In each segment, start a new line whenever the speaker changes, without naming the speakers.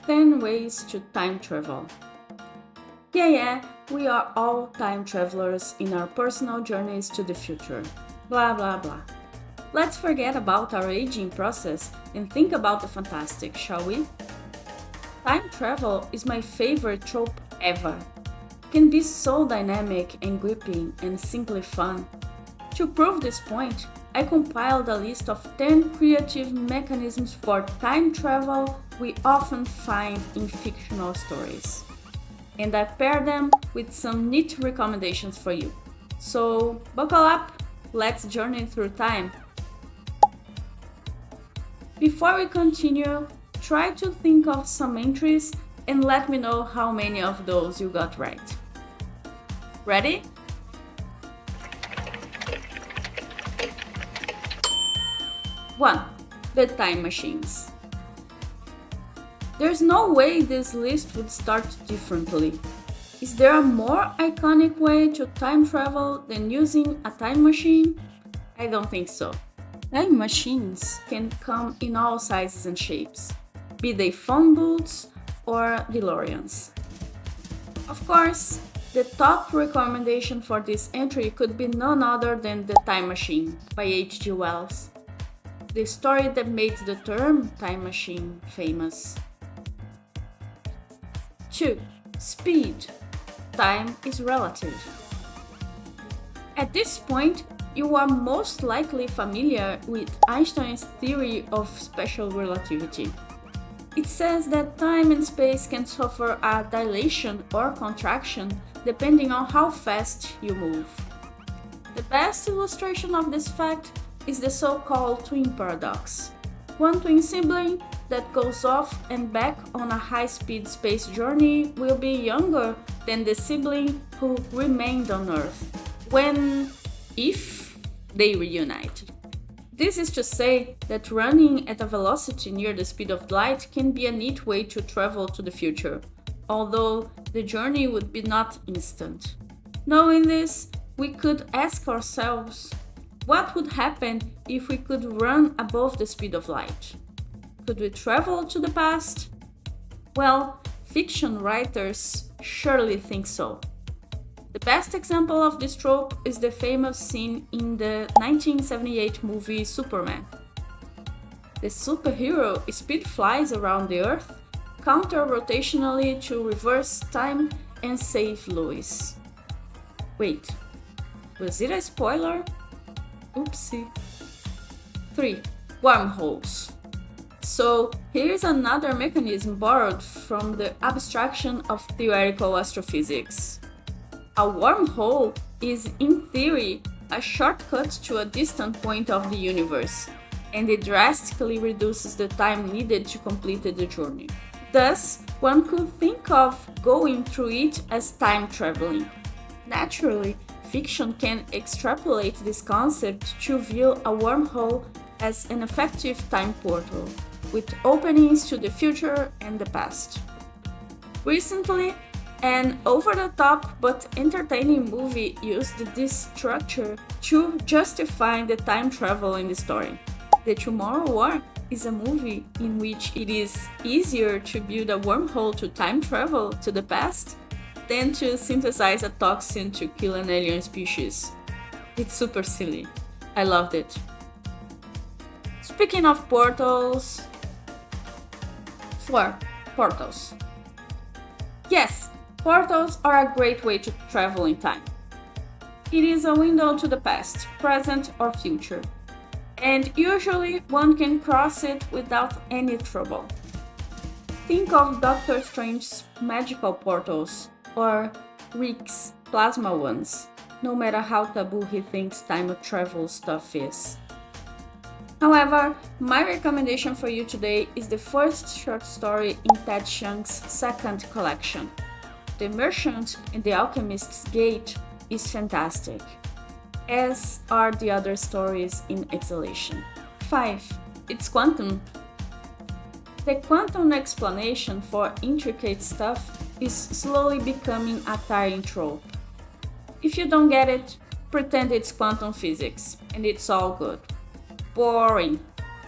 10 ways to time travel. Yeah, we are all time travelers in our personal journeys to the future. Blah blah blah. Let's forget about our aging process and think about the fantastic, shall we? Time travel is my favorite trope ever. It can be so dynamic and gripping and simply fun. To prove this point, I compiled a list of 10 creative mechanisms for time travel we often find in fictional stories. And I pair them with some neat recommendations for you. So, buckle up, let's journey through time. Before we continue, try to think of some entries and let me know how many of those you got right. Ready? One, the time machines. There's no way this list would start differently. Is there a more iconic way to time travel than using a time machine? I don't think so. Time machines can come in all sizes and shapes, be they phone booths or DeLoreans. Of course, the top recommendation for this entry could be none other than The Time Machine by H.G. Wells, the story that made the term time machine famous. 2. Speed. Time is relative. At this point, you are most likely familiar with Einstein's theory of special relativity. It says that time and space can suffer a dilation or contraction depending on how fast you move. The best illustration of this fact is the so-called twin paradox. One twin sibling that goes off and back on a high-speed space journey will be younger than the sibling who remained on Earth if they reunite. This is to say that running at a velocity near the speed of light can be a neat way to travel to the future, although the journey would be not instant. Knowing this, we could ask ourselves, what would happen if we could run above the speed of light? Could we travel to the past? Well, fiction writers surely think so. The best example of this trope is the famous scene in the 1978 movie Superman. The superhero speed flies around the Earth counter-rotationally to reverse time and save Lois. Wait, was it a spoiler? Oopsie. 3. Wormholes. So, here's another mechanism borrowed from the abstraction of theoretical astrophysics. A wormhole is, in theory, a shortcut to a distant point of the universe, and it drastically reduces the time needed to complete the journey. Thus, one could think of going through it as time traveling. Naturally, fiction can extrapolate this concept to view a wormhole as an effective time portal, with openings to the future and the past. Recently, an over-the-top but entertaining movie used this structure to justify the time travel in the story. The Tomorrow War is a movie in which it is easier to build a wormhole to time travel to the past than to synthesize a toxin to kill an alien species. It's super silly. I loved it. Speaking of portals... 4. Portals. Yes, portals are a great way to travel in time. It is a window to the past, present, or future, and usually one can cross it without any trouble. Think of Doctor Strange's magical portals, or Rick's plasma ones, no matter how taboo he thinks time travel stuff is. However, my recommendation for you today is the first short story in Ted Chiang's second collection. The Merchant and the Alchemist's Gate is fantastic, as are the other stories in Exhalation. 5. It's quantum. The quantum explanation for intricate stuff is slowly becoming a tiring trope. If you don't get it, pretend it's quantum physics, and it's all good. Boring,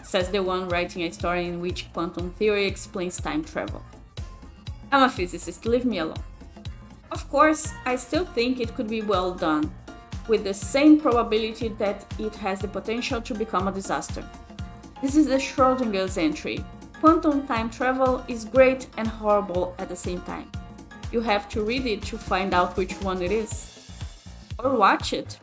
says the one writing a story in which quantum theory explains time travel. I'm a physicist, leave me alone. Of course, I still think it could be well done, with the same probability that it has the potential to become a disaster. This is the Schrodinger's entry. Quantum time travel is great and horrible at the same time. You have to read it to find out which one it is. Or watch it.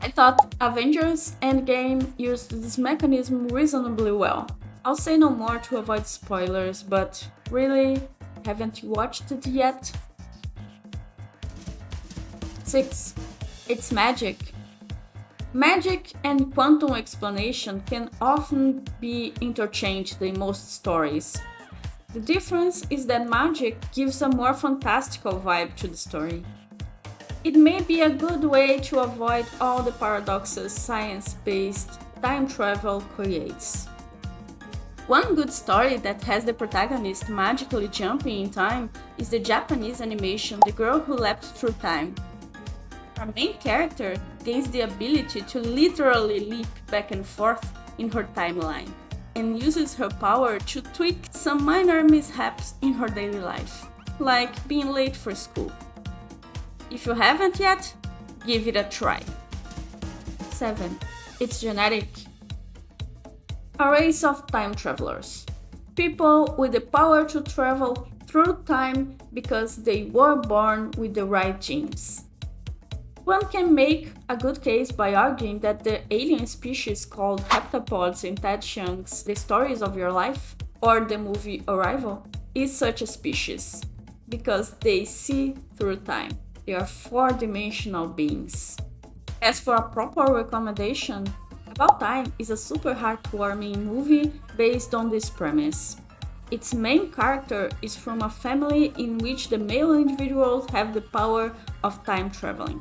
I thought Avengers Endgame used this mechanism reasonably well. I'll say no more to avoid spoilers, but really, haven't you watched it yet? 6. It's magic. Magic and quantum explanation can often be interchanged in most stories. The difference is that magic gives a more fantastical vibe to the story. It may be a good way to avoid all the paradoxes science-based time travel creates. One good story that has the protagonist magically jumping in time is the Japanese animation The Girl Who Leapt Through Time. Our main character gains the ability to literally leap back and forth in her timeline and uses her power to tweak some minor mishaps in her daily life, like being late for school. If you haven't yet, give it a try. 7. It's genetic. A race of time travelers. People with the power to travel through time because they were born with the right genes. One can make a good case by arguing that the alien species called heptapods in Ted Chiang's The Stories of Your Life, or the movie Arrival, is such a species, because they see through time. They are four-dimensional beings. As for a proper recommendation, About Time is a super heartwarming movie based on this premise. Its main character is from a family in which the male individuals have the power of time traveling.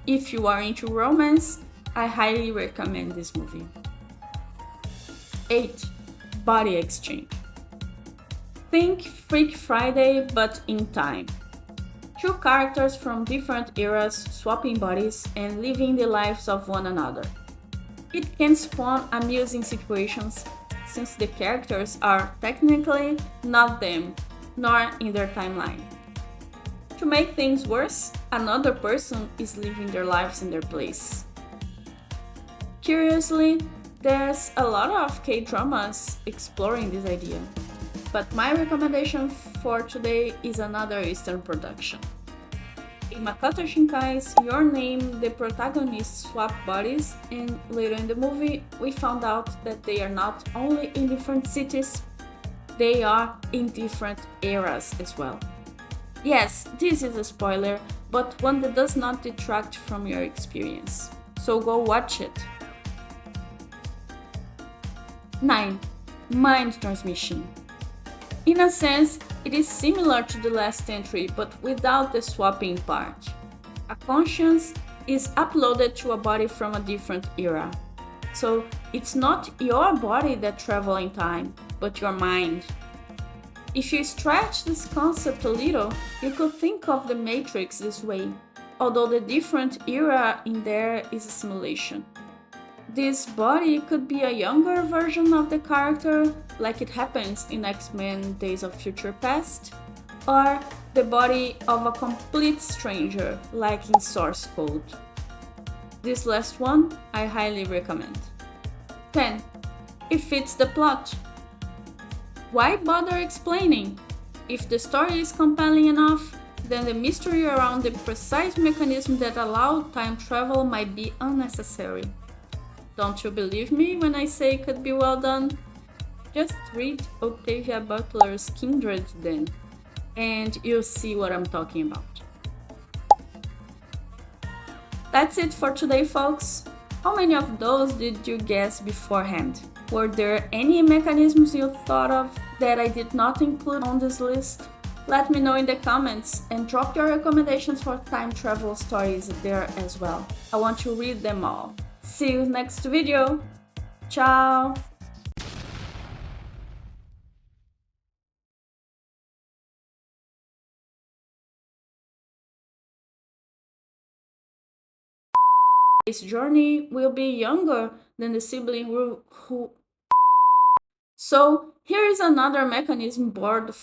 If you are into romance, I highly recommend this movie. 8. Body Exchange. Think Freak Friday but in time. Two characters from different eras swapping bodies and living the lives of one another. It can spawn amusing situations since the characters are technically not them, nor in their timeline. To make things worse, another person is living their lives in their place. Curiously, there's a lot of K-dramas exploring this idea, but my recommendation for today is another Eastern production. In Makoto Shinkai's Your Name, the protagonists swap bodies, and later in the movie, we found out that they are not only in different cities, they are in different eras as well. Yes, this is a spoiler, but one that does not detract from your experience. So go watch it. 9. Mind transmission. In a sense, it is similar to the last entry, but without the swapping part. A conscience is uploaded to a body from a different era. So it's not your body that travels in time, but your mind. If you stretch this concept a little, you could think of the Matrix this way, although the different era in there is a simulation. This body could be a younger version of the character, like it happens in X-Men Days of Future Past, or the body of a complete stranger, like in Source Code. This last one I highly recommend. 10. It fits the plot. Why bother explaining? If the story is compelling enough, then the mystery around the precise mechanism that allowed time travel might be unnecessary. Don't you believe me when I say it could be well done? Just read Octavia Butler's Kindred then, and you'll see what I'm talking about. That's it for today, folks. How many of those did you guess beforehand? Were there any mechanisms you thought of that I did not include on this list? Let me know in the comments and drop your recommendations for time travel stories there as well. I want to read them all. See you next video. Ciao! This journey will be younger than the sibling who. So here is another mechanism board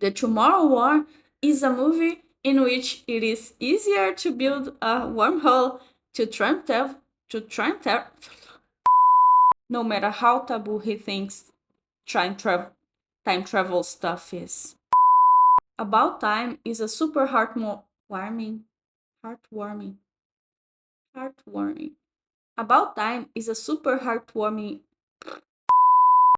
The Tomorrow War is a movie in which it is easier to build a wormhole to time travel, no matter how taboo he thinks time travel stuff is. About Time is a super heartwarming. Heartwarming. About Time is a super heartwarming